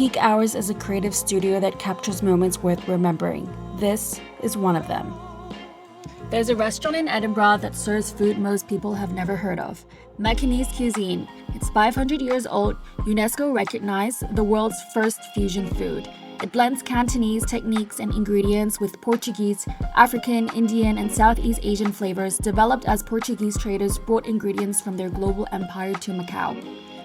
peak hours is a creative studio that captures moments worth remembering. This is one of them. There's a restaurant in Edinburgh that serves food most people have never heard of, Macanese cuisine. It's 500 years old, UNESCO recognized the world's first fusion food. It blends Cantonese techniques and ingredients with Portuguese, African, Indian, and Southeast Asian flavors developed as Portuguese traders brought ingredients from their global empire to Macau.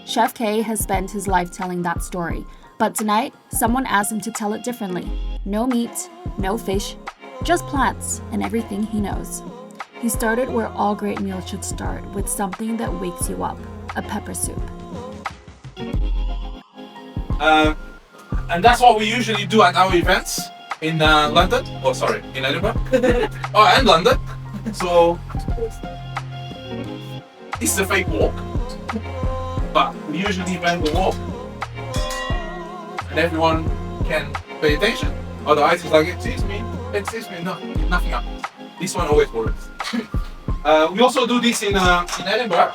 Chef Kei has spent his life telling that story, but tonight, someone asked him to tell it differently. No meat, no fish, just plants and everything he knows. He started where all great meals should start, with something that wakes you up, a pepper soup. And that's what we usually do at our events in London. Oh, sorry, in Edinburgh. Oh, and London. So, it's a fake walk, but we usually bend the walk and everyone can pay attention. Otherwise, it's like, excuse me, no, nothing up. This one always works. We also do this in Edinburgh.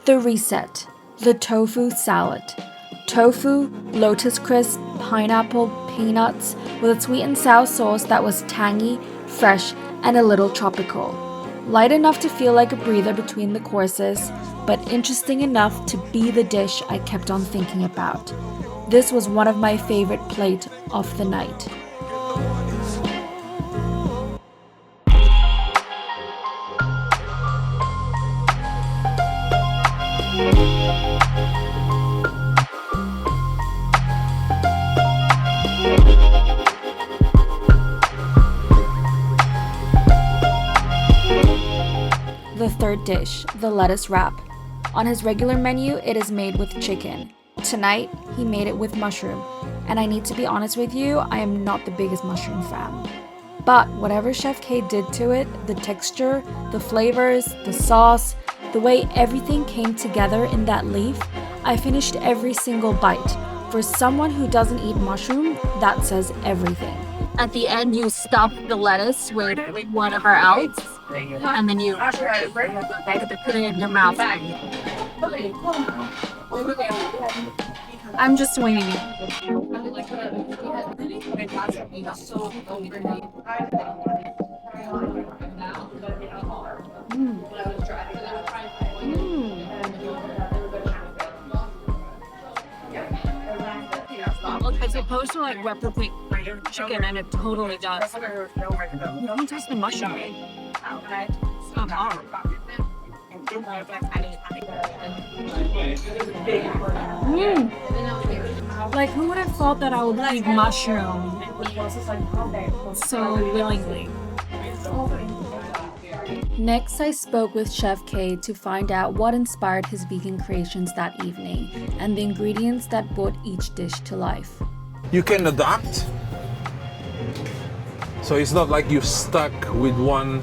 The reset, the tofu salad. Tofu, lotus crisp, pineapple, peanuts, with a sweet and sour sauce that was tangy, fresh, and a little tropical. Light enough to feel like a breather between the courses, but interesting enough to be the dish I kept on thinking about. This was one of my favorite plates of the night. The third dish, the lettuce wrap. On his regular menu, it is made with chicken. Tonight, he made it with mushroom, and I need to be honest with you, I am not the biggest mushroom fan. But whatever Chef Kei did to it, the texture, the flavors, the sauce, the way everything came together in that leaf, I finished every single bite. For someone who doesn't eat mushroom, that says everything. At the end, you stuff the lettuce with whatever else, and then you put it in your mouth. I'm just winging it. It's supposed to like replicate chicken, and it totally does. You don't taste the mushroom. So hard. Like, who would have thought that I would eat mushroom so willingly? Next, I spoke with Chef Kei to find out what inspired his vegan creations that evening and the ingredients that brought each dish to life. You can adapt. So it's not like you're stuck with one,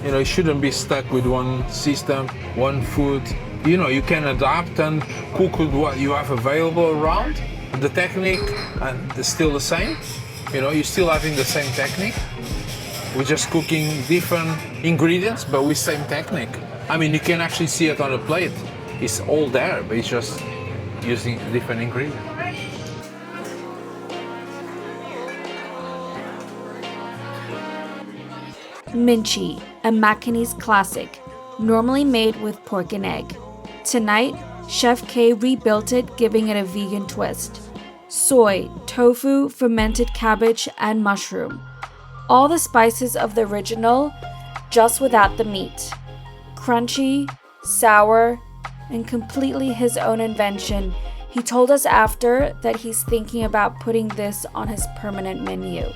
you shouldn't be stuck with one system, one food. You can adapt and cook with what you have available around. The technique is still the same. You're still having the same technique. We're just cooking different ingredients, but with same technique. I mean, you can actually see it on the plate. It's all there, but it's just using different ingredients. Minchi, a Macanese classic, normally made with pork and egg. Tonight, Chef Kei rebuilt it, giving it a vegan twist. Soy, tofu, fermented cabbage, and mushroom. All the spices of the original, just without the meat. Crunchy, sour, and completely his own invention. He told us after that he's thinking about putting this on his permanent menu.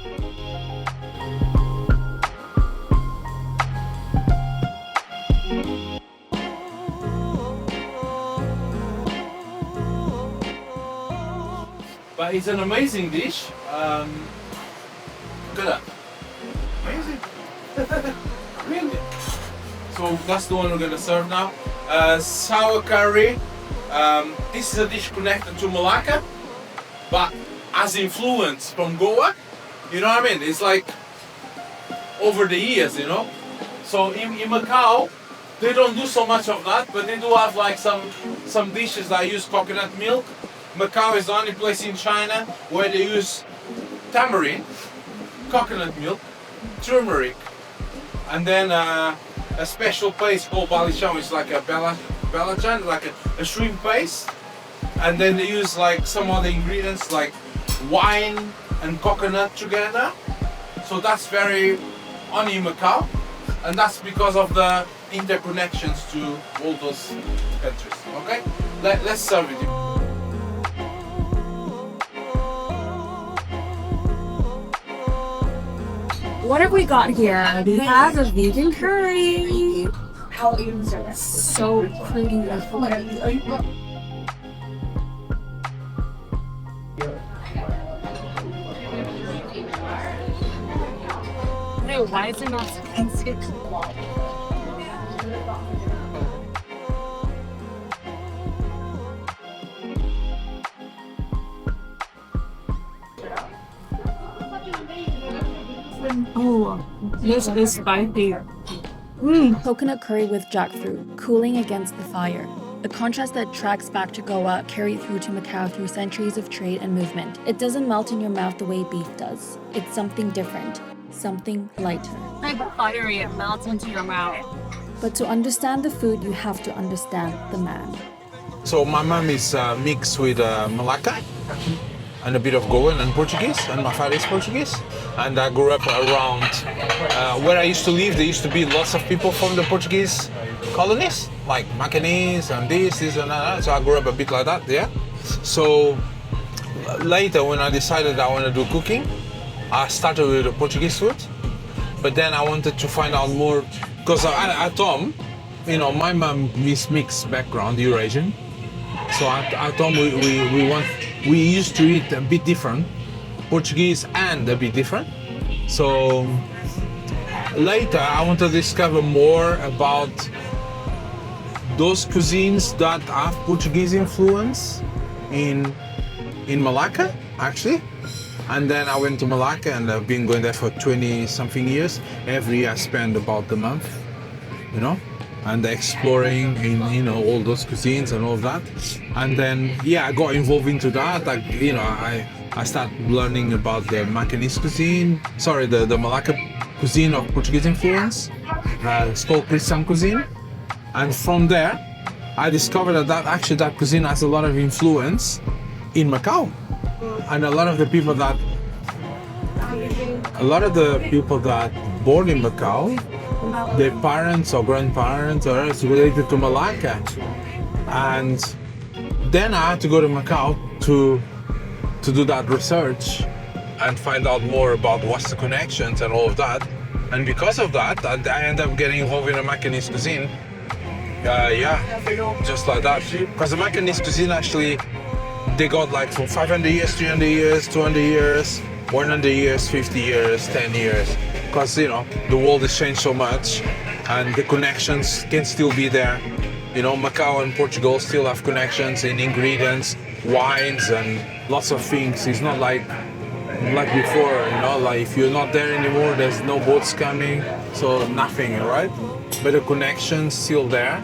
But it's an amazing dish. Look at that. Amazing. Really. So that's the one we're going to serve now. Sour curry. This is a dish connected to Malacca, but has influence from Goa. You know what I mean? It's like over the years, So in Macau, they don't do so much of that, but they do have like some dishes that use coconut milk. Macau is the only place in China where they use tamarind, coconut milk, turmeric, and then a special paste called balichon. It's like a belacan, like a shrimp paste, and then they use like some other ingredients like wine and coconut together. So that's very only in Macau, and that's because of the interconnections to all those countries. Okay, let's serve it. What have we got here? We have a vegan curry. How are you serving? So creamy. Hey, why is it not spicy? Oh, this is spicy. Coconut curry with jackfruit, cooling against the fire. A contrast that tracks back to Goa, carried through to Macau through centuries of trade and movement. It doesn't melt in your mouth the way beef does. It's something different, something lighter. Type of fiery, it melts into your mouth. But to understand the food, you have to understand the man. So my mom is mixed with Malacca and a bit of Goan and Portuguese, and my father is Portuguese. And I grew up around where I used to live. There used to be lots of people from the Portuguese colonies, like Macanese and this and that. So I grew up a bit like that, yeah. So later, when I decided I want to do cooking, I started with the Portuguese food. But then I wanted to find out more, because at home, you know, my mom is mixed background, Eurasian. So at home we used to eat a bit different, Portuguese and a bit different. So later I want to discover more about those cuisines that have Portuguese influence in Malacca, actually. And then I went to Malacca, and I've been going there for 20 something years. Every year I spend about a month, you know, and exploring in, you know, all those cuisines and all of that. And then, yeah, I got involved into that. Like, you know, I started learning about the Macanese cuisine, the Malacca cuisine of Portuguese influence. It's called Christian cuisine. And from there, I discovered that cuisine has a lot of influence in Macau. And a lot of the people that born in Macau, their parents or grandparents or else related to Malacca. And then I had to go to Macau to do that research and find out more about what's the connections and all of that. And because of that, I ended up getting involved in the Macanese cuisine. Just like that. Because the Macanese cuisine actually, they got like from 500 years, 300 years, 200 years, 100 years, 50 years, 10 years. Because, you know, the world has changed so much and the connections can still be there. You know, Macau and Portugal still have connections in ingredients, wines and lots of things. It's not like before, you know, like if you're not there anymore, there's no boats coming, so nothing, right? But the connection's still there.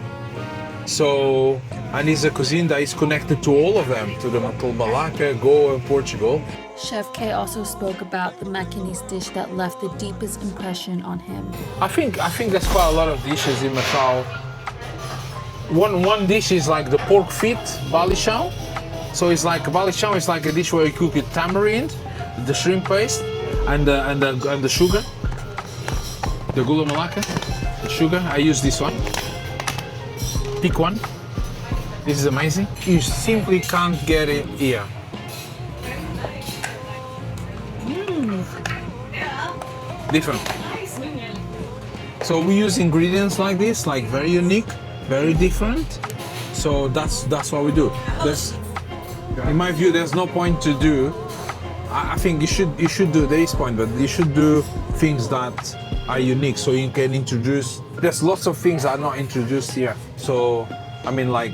So, and it's a cuisine that is connected to all of them, to Malacca, Goa, and Portugal. Chef Kei also spoke about the Macanese dish that left the deepest impression on him. I think there's quite a lot of dishes in Macau. One dish is like the pork feet balichon. So it's like balichon is like a dish where you cook with tamarind, the shrimp paste, and the sugar, the gula melaka, the sugar. I use this one. Pick one. This is amazing. You simply can't get it here. Different. So we use ingredients like this, like very unique, very different. So that's what we do. In my view, there's no point to do. I think you should do. There is point, but you should do things that are unique, so you can introduce. There's lots of things that are not introduced here. So I mean, like,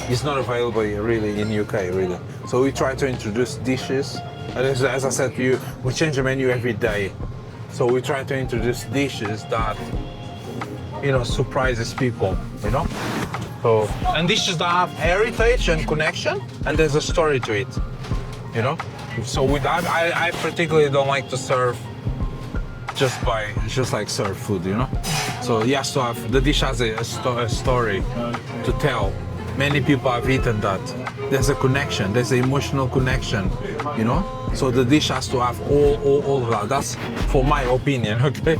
it's not available here, really in UK, really. So we try to introduce dishes. And as I said to you, we change the menu every day. So we try to introduce dishes that, surprises people, So, and dishes that have heritage and connection, and there's a story to it, So I particularly don't like to serve just like serve food, So yes, to have the dish has a story to tell. Many people have eaten that. There's a connection. There's an emotional connection, So the dish has to have all of that. That's for my opinion, okay?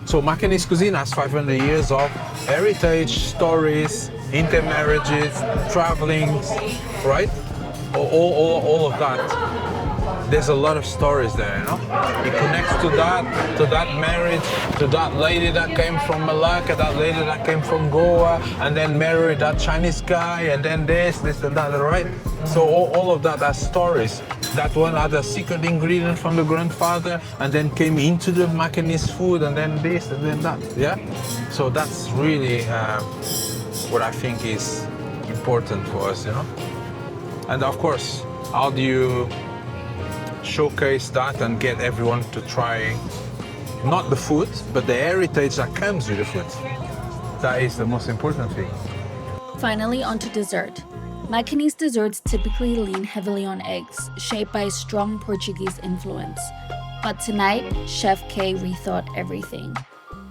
So Macanese cuisine has 500 years of heritage, stories, intermarriages, traveling, right? All of that. There's a lot of stories there, It connects to that marriage, to that lady that came from Malacca, that lady that came from Goa, and then married that Chinese guy, and then this and that, right? So all of that has stories. That one had a secret ingredient from the grandfather, and then came into the Macanese food, and then this, and then that, yeah? So that's really what I think is important for us, And of course, how do you showcase that and get everyone to try not the food, but the heritage that comes with the food? That is the most important thing. Finally, onto dessert. Macanese desserts typically lean heavily on eggs, shaped by a strong Portuguese influence. But tonight, Chef Kei rethought everything.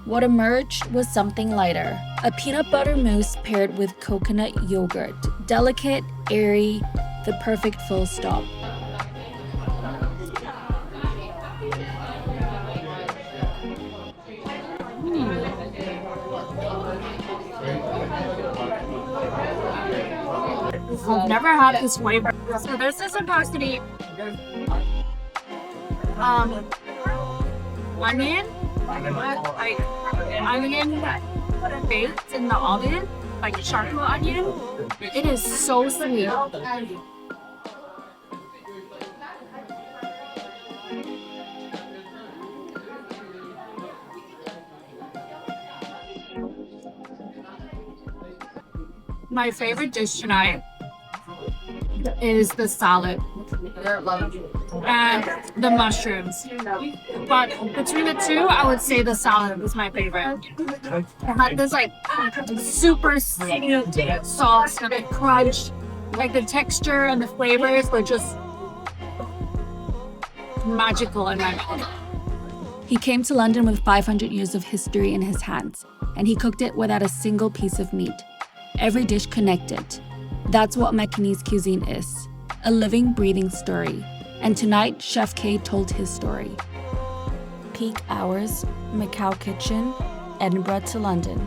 What emerged was something lighter, a peanut butter mousse paired with coconut yogurt. Delicate, airy, the perfect full stop. I've never had this flavor. So this is supposed to be onion, like onion baked in the oven, like charcoal onion. It is so sweet. My favorite dish tonight is the salad and the mushrooms. But between the two, I would say the salad is my favorite. It had this like super sweet sauce and it crunched. Like the texture and the flavors were just magical in my mouth. He came to London with 500 years of history in his hands, and he cooked it without a single piece of meat. Every dish connected. That's what Macanese cuisine is, a living, breathing story. And tonight, Chef Kei told his story. Peak hours, Macau Kitchen, Edinburgh to London.